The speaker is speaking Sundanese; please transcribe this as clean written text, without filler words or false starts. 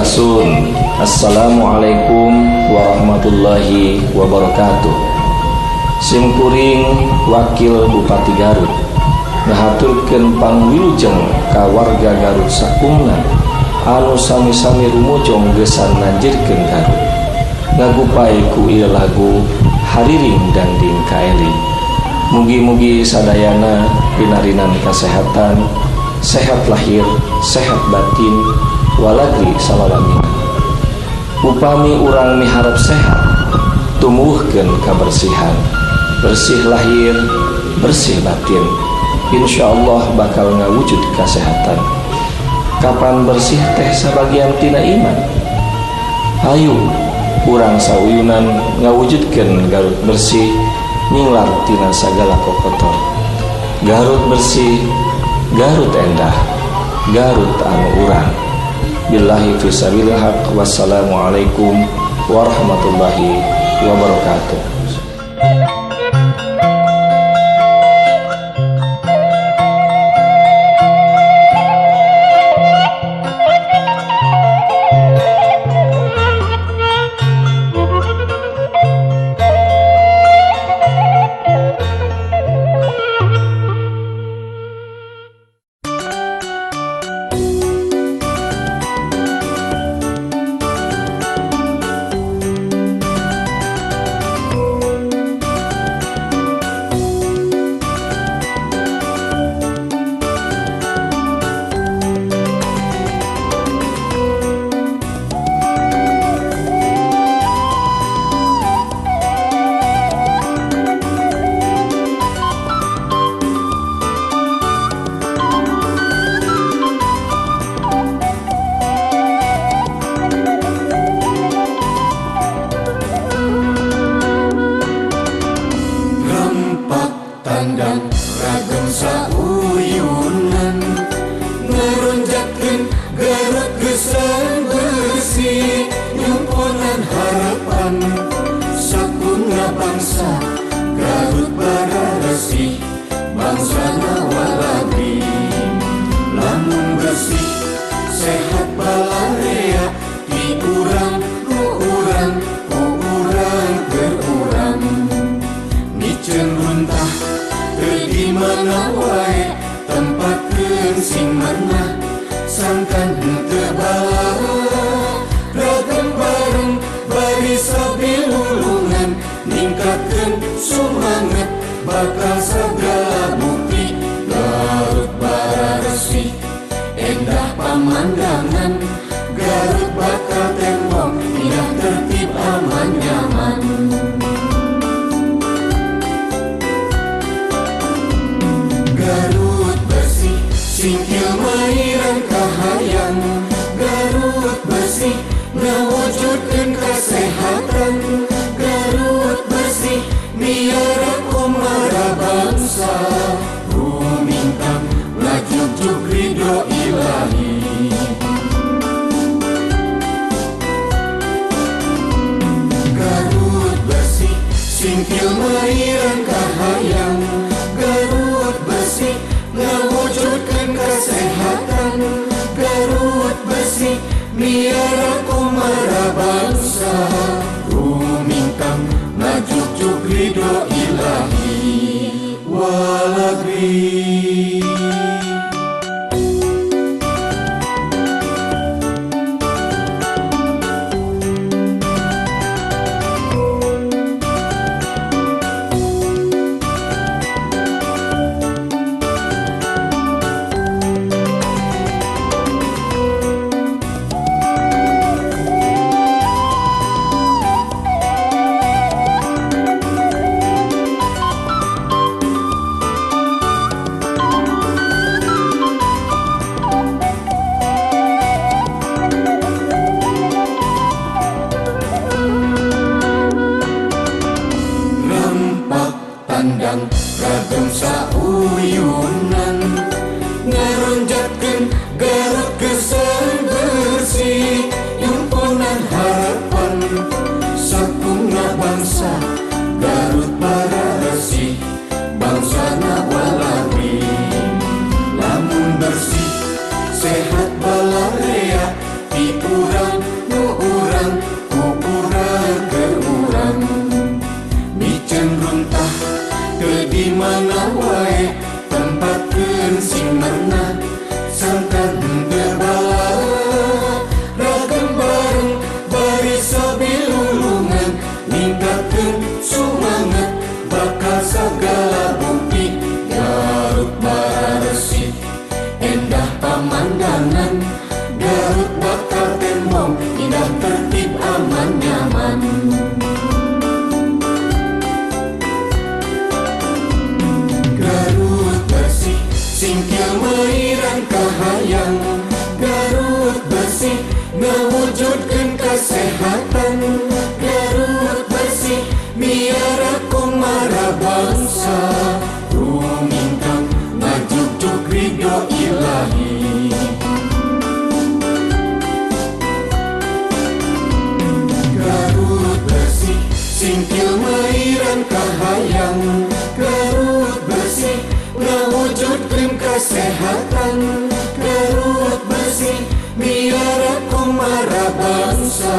Sampurasun. Assalamualaikum warahmatullahi wabarakatuh. Simkuring Wakil Bupati Garut ngahaturkeun pangwilujeng ka warga Garut sakumna anu sami-sami rumujong gesan nanjirkeun Garut. Ngagupai ku ieu lagu hariring dangding kaeli. Mugi-mugi sadayana pinarinan kesehatan, sehat lahir, sehat batin, walagi salalamina. Upami urang miharep sehat, tumbuhkeun kabersihan, bersih lahir, bersih batin. Insyaallah bakal ngawujud kesehatan. Kapan bersih teh sabagian tina iman. Hayu urang sauyunan ngawujudkeun Garut bersih, nyinglar tina sagala kokotor. Garut bersih, Garut endah, Garut anu urang. Billahi fisabilil haq. Wassalamualaikum warahmatullahi wabarakatuh. Ragam sauyunan ngeronjakeun Garut gesan bersih, nyumpunan harapan sakumna bangsa. Garut bararesi bangsa nawalagi, lamun bersih sehat balarea di urang ku urang ku urang ke urang. Niceun runtah di mana wae tempatkeun sing manah sangkan henteu bala. Ragam bareng bari sabilulungan ningkatkeun sumanget bakal sagala bukti. Garut bararesi endah pamandangan, Garut bakal tembok indah tertib aman nyaman. Garut bersih, singkil mairan kahayang. Garut bersih, ngawujudkeun kasehatan. Garut bersih, miara komara bangsa. Rumintang ngajugjug ridho ilahi. Garut bersih, singkil mairan kahayang. Garut bersih, ngawujudkeun kasehatan. Garut bersih, miara komara bangsa. Rumintang ngajugjug ridho ilahi. Walagri pandang ragam sauyunan ngeronjakeun Garut gesan bersih, nyumpunan harapan sakumna bangsa. Garut bararesi bangsa nawalagi, lamun bersih sehat balarea di urang mana wae tempatkeun sing merna sangkan berbala ragam bareng barisa bilulungan ningkatkeun sumanget bakal sagala bukti Garut Bararesi endah pemandangan Garut bakal tembong indah tertib aman nyaman Garut bersih singkil meiran kahayang Garut bersih ngewujudkeun kesehatan Garut bersih miara kumara bangsa rumintang ngajujuk ridho ilahi Garut bersih singkil meiran kahayang Garut bersih ngewujudkeun kesehatan Garut bersih miara kumara bangsa